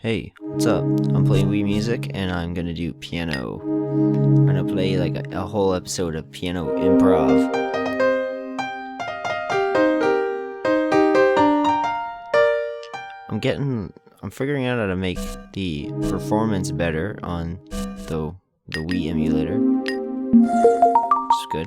Hey, what's up? I'm playing Wii music and I'm gonna do piano. I'm gonna play like a whole episode of piano improv. I'm figuring out how to make the performance better on the Wii emulator. Which is good.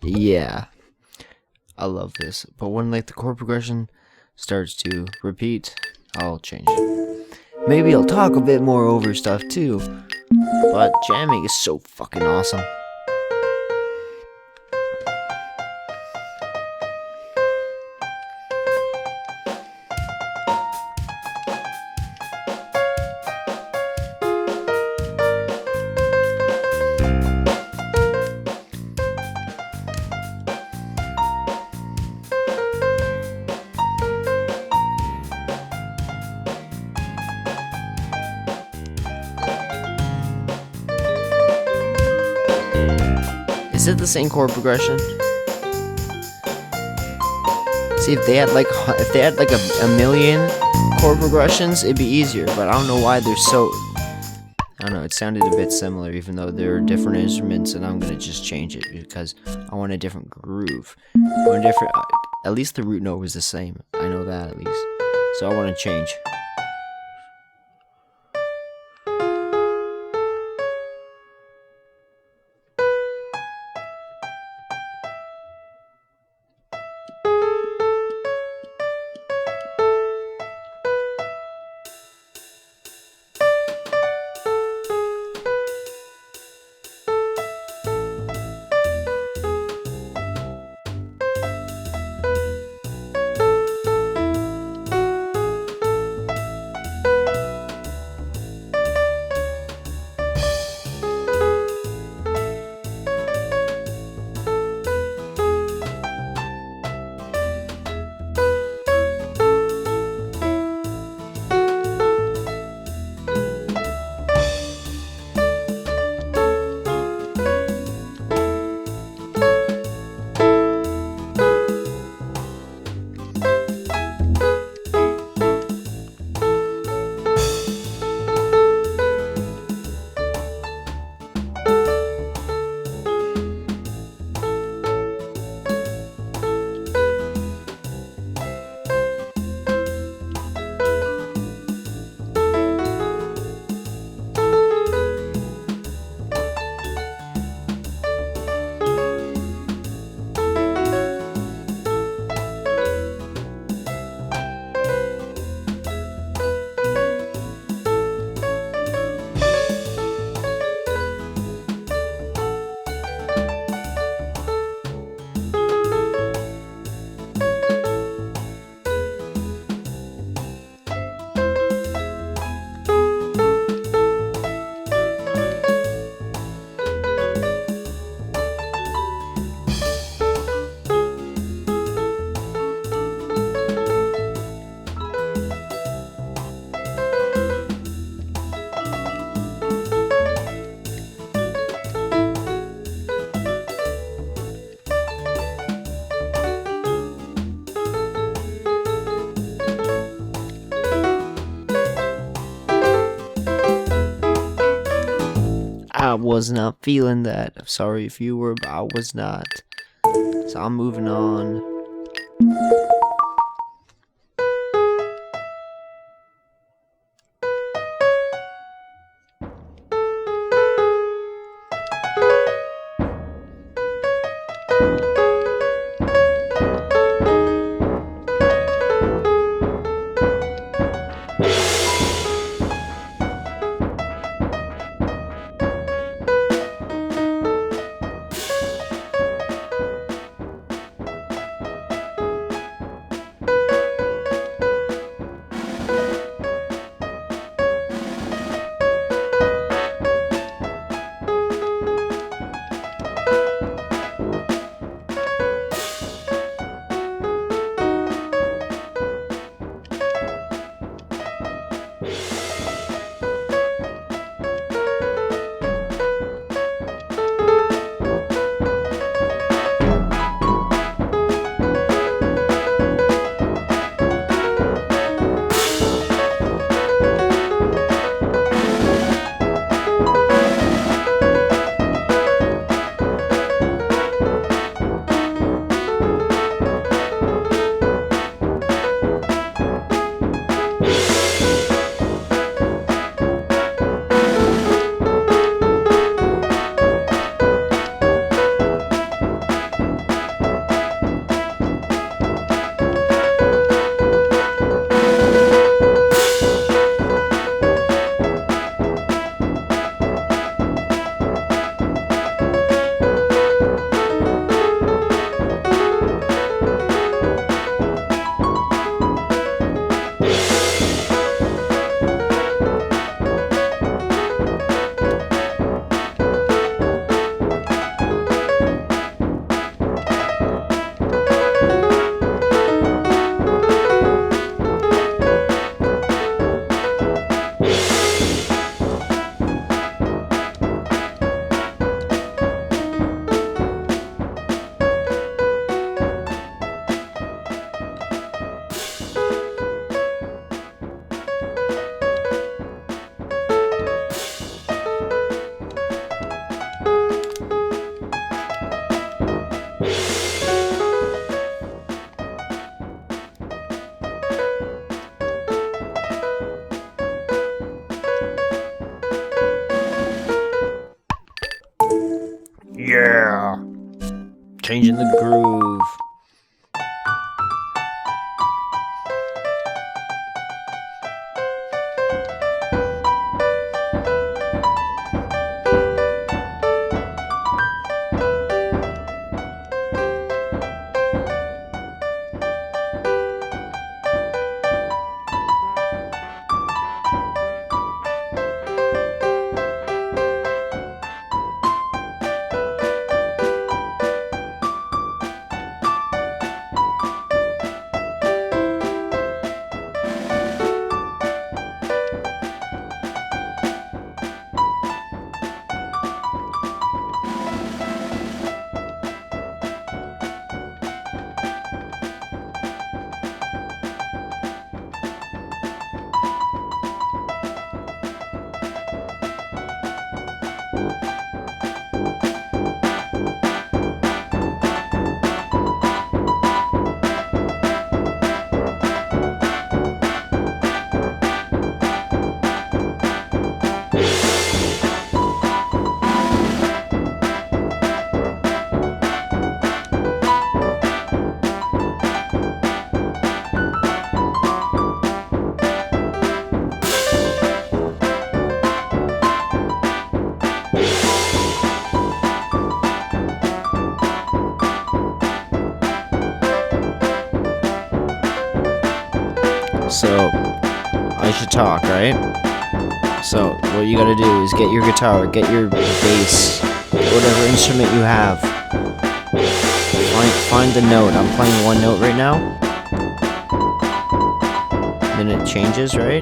Yeah, I love this. But when like the chord progression starts to repeat, I'll change it. Maybe I'll talk a bit more over stuff too. But jamming is so fucking awesome. Is it the same chord progression? See, if they had like a million chord progressions, it'd be easier. But I don't know why they're so. I don't know. It sounded a bit similar, even though they're different instruments, and I'm gonna just change it because I want a different groove. I want a different. At least the root note was the same. I know that at least. So I want to change. I was not feeling that. I'm sorry if you were, but I was not. So I'm moving on. changing the groove. So, I should talk, right? So, what you gotta do is get your guitar, get your bass, whatever instrument you have. Find the note. I'm playing one note right now. Then it changes, right?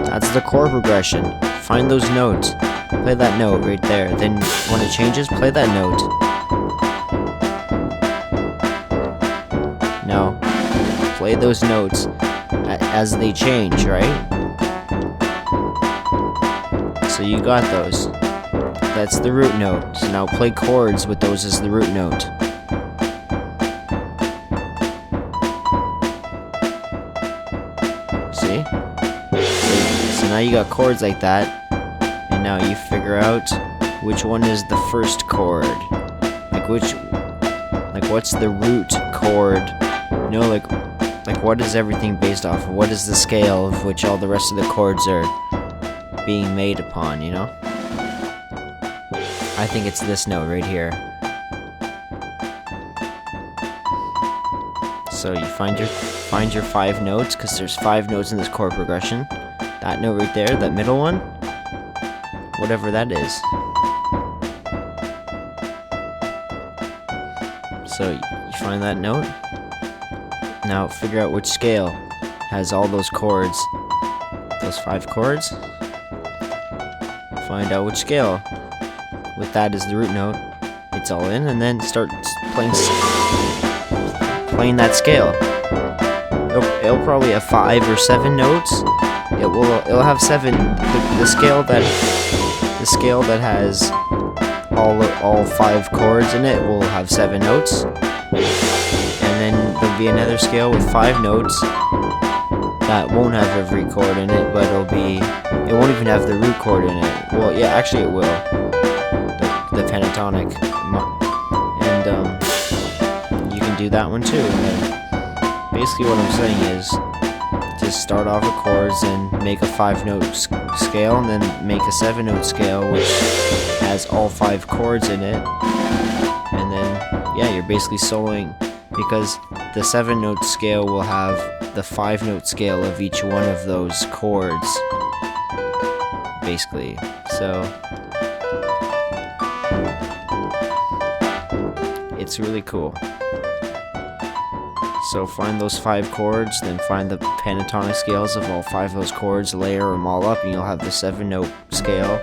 That's the chord progression. Find those notes. Play that note right there. Then, when it changes, play that note. Now, play those notes as they change, right? So you got those. That's the root note. So now play chords with those as the root note. See? So now you got chords like that, and now you figure out which one is the first chord. Like what's the root chord? You know, like what is everything based off of? What is the scale of which all the rest of the chords are being made upon, you know? I think it's this note right here. So you find your 5 notes, because there's 5 notes in this chord progression. That note right there, that middle one, whatever that is. So you find that note. Now figure out which scale has all those chords, those 5 chords. Find out which scale with that is the root note. It's all in, and then start playing that scale. It'll probably have 5 or 7 notes. It'll have 7. The scale that has all 5 chords in it will have 7 notes. And then there'll be another scale with 5 notes that won't have every chord in it, but it won't even have the root chord in it. Well, yeah, actually it will. The pentatonic. And you can do that one too. And basically what I'm saying is just start off with chords and make a 5-note scale, and then make a 7-note scale which has all 5 chords in it. And then, yeah, you're basically soloing, because the 7-note scale will have the 5-note scale of each one of those chords, basically. So it's really cool. So find those 5 chords, then find the pentatonic scales of all 5 of those chords, layer them all up, and you'll have the 7-note scale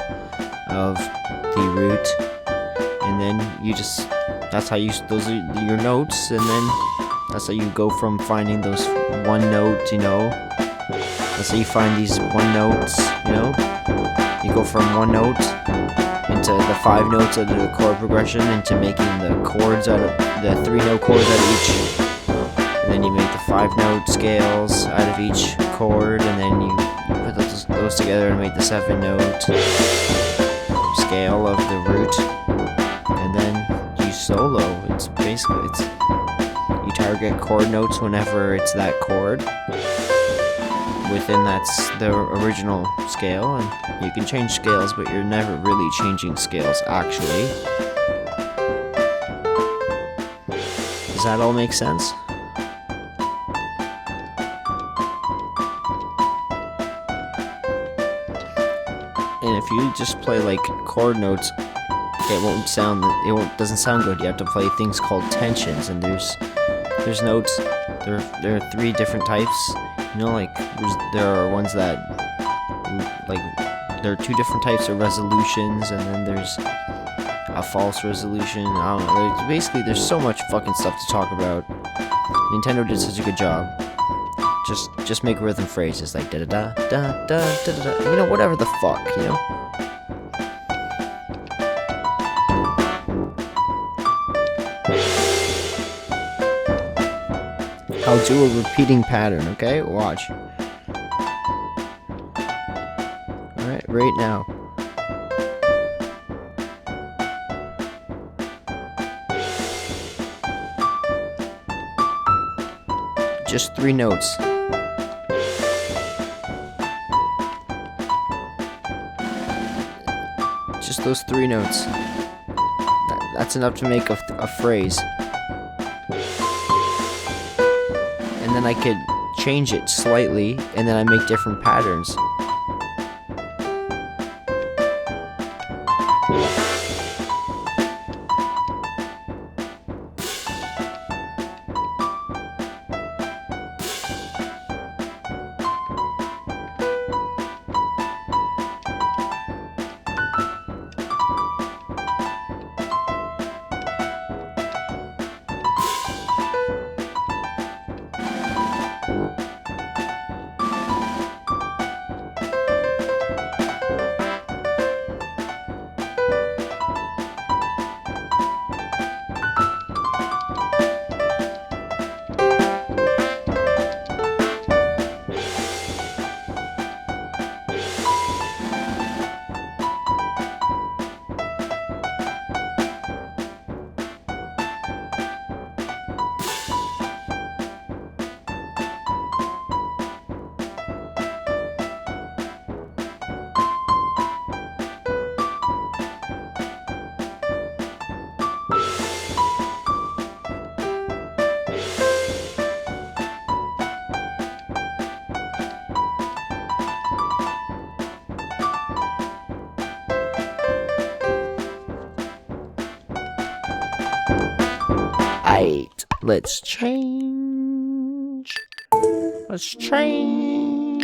of the root. And then that's how those are your notes, and then that's how you go from finding those 1 note, you know. That's how you find these 1 notes, you know. You go from 1 note into the 5 notes out of the chord progression, into making the chords out of the 3-note chords out of each. And then you make the 5-note scales out of each chord, and then you put those together and make the 7-note scale of the root. And then you solo. It's basically you target chord notes whenever it's that chord within the original scale, and you can change scales, but you're never really changing scales actually. Does that all make sense? And if you just play like chord notes, doesn't sound good. You have to play things called tensions, and there's notes. There are 3 different types. You know, like there are ones that there are 2 different types of resolutions, and then there's a false resolution. I don't know. There's so much fucking stuff to talk about. Nintendo did such a good job. Just make rhythm phrases like da da da da da da da. You know, whatever the fuck. You know. I'll do a repeating pattern. Okay, watch. All right, right now. Just 3 notes. Just those 3 notes. That's enough to make a phrase. And then I could change it slightly, and then I make different patterns. Let's change. Let's change.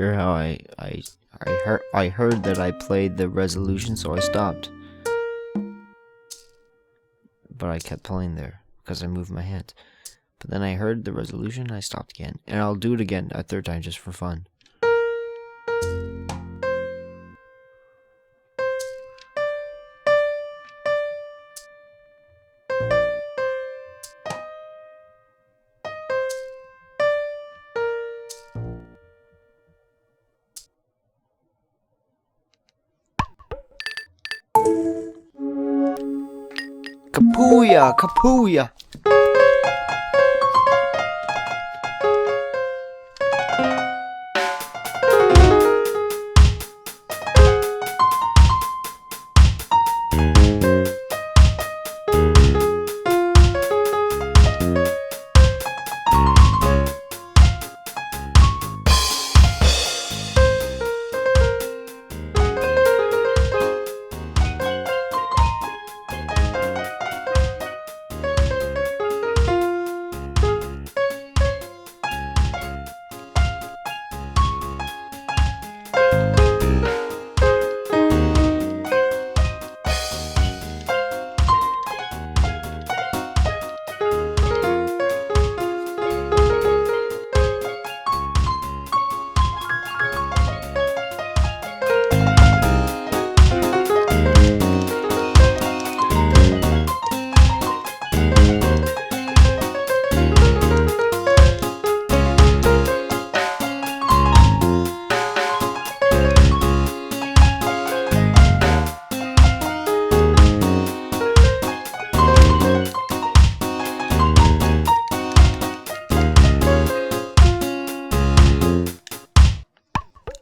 earlier how I heard that I played the resolution, so I stopped. But I kept playing there because I moved my hand. But then I heard the resolution, I stopped again. And I'll do it again a third time just for fun. Kapuya! Kapuya!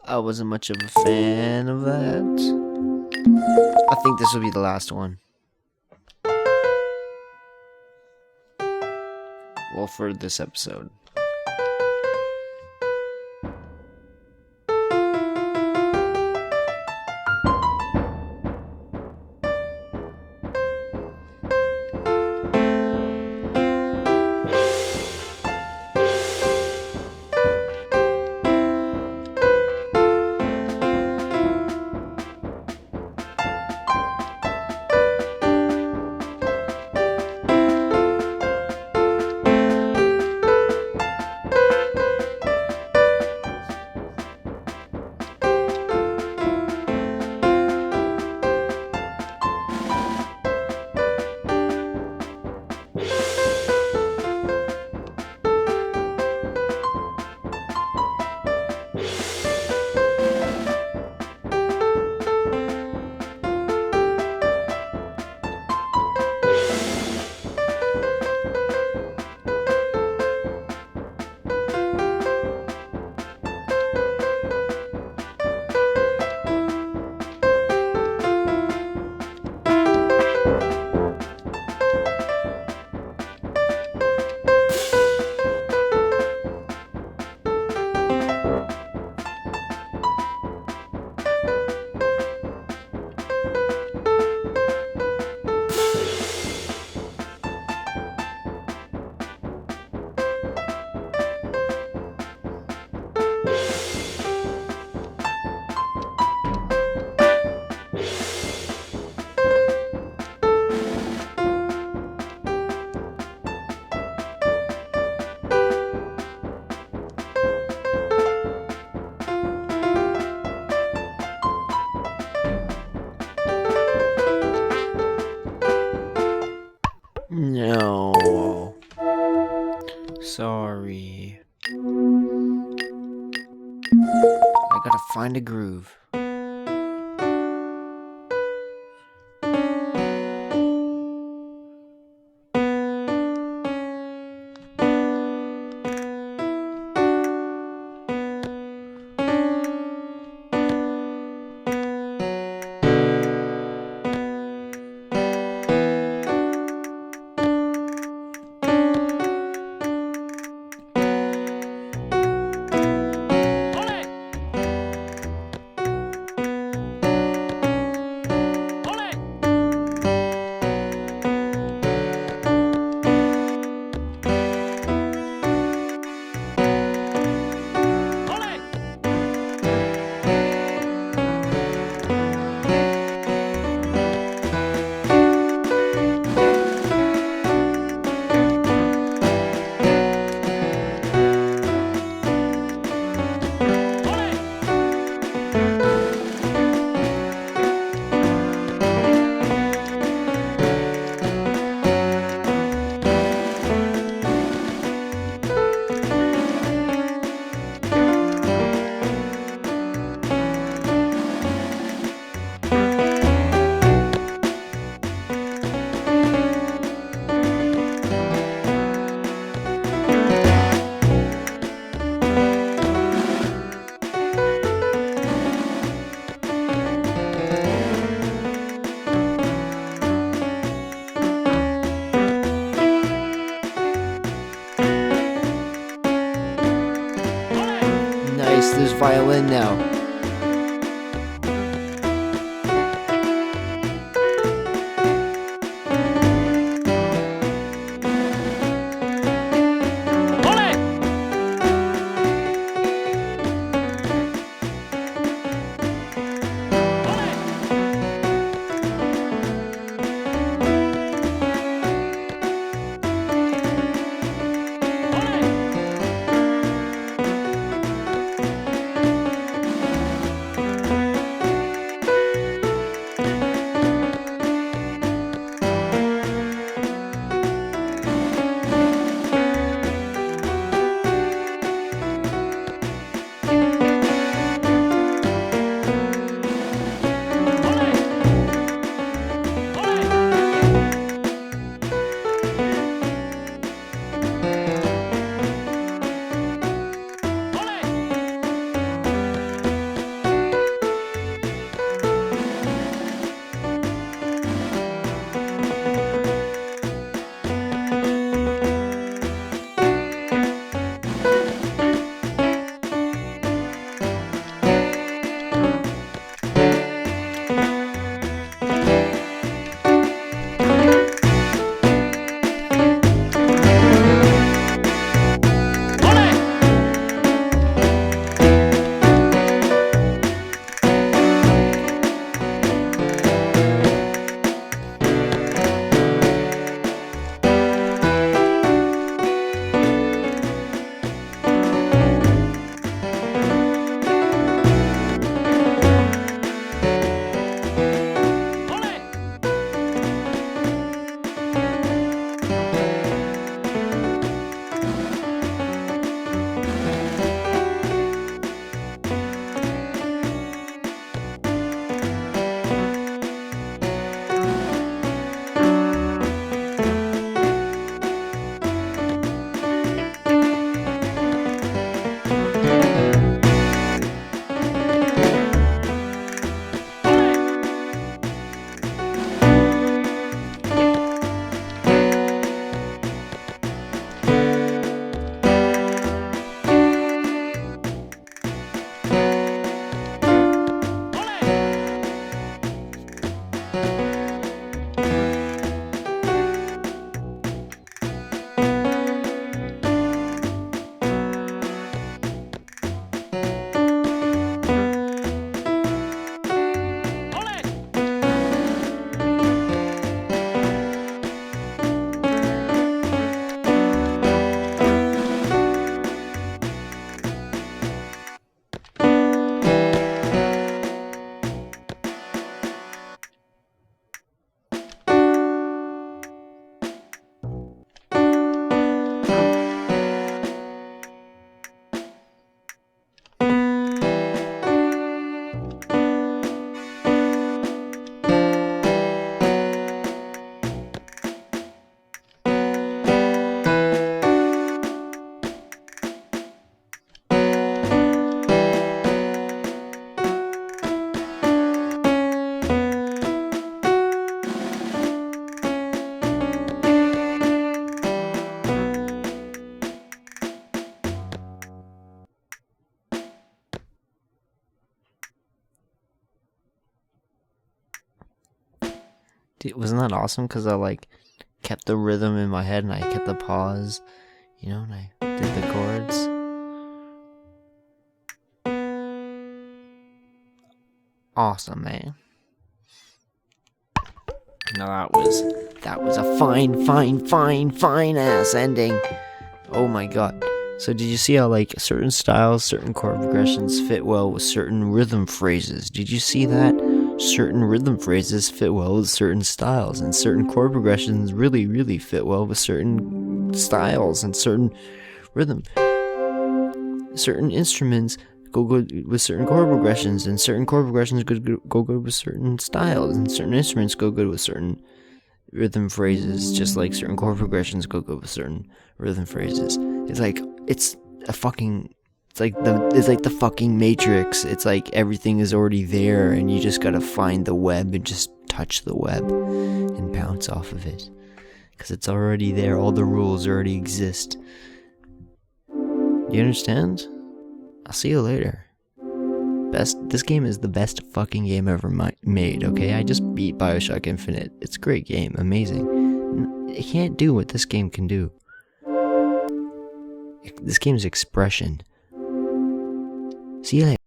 I wasn't much of a fan of that. I think this will be the last one. Well, for this episode. No. Sorry. I gotta find a groove. now. Dude, wasn't that awesome? Because I like kept the rhythm in my head and I kept the pause, you know, and I did the chords. Awesome, man. Now that was a fine ass ending. Oh my god. So did you see how like certain styles, certain chord progressions fit well with certain rhythm phrases? Did you see that? Certain rhythm phrases fit well with certain styles, and certain chord progressions really fit well with certain styles and certain rhythm. Certain instruments go good with certain chord progressions, and certain chord progressions go good with certain styles, and certain instruments go good with certain rhythm phrases, just like certain chord progressions go good with certain rhythm phrases. It's like it's like the fucking Matrix. It's like everything is already there, and you just gotta find the web and just touch the web and bounce off of it, because it's already there. All the rules already exist. You understand? I'll see you later. This game is the best fucking game ever made, okay? I just beat Bioshock Infinite. It's a great game, amazing. It can't do what this game can do. This game's expression. See you later.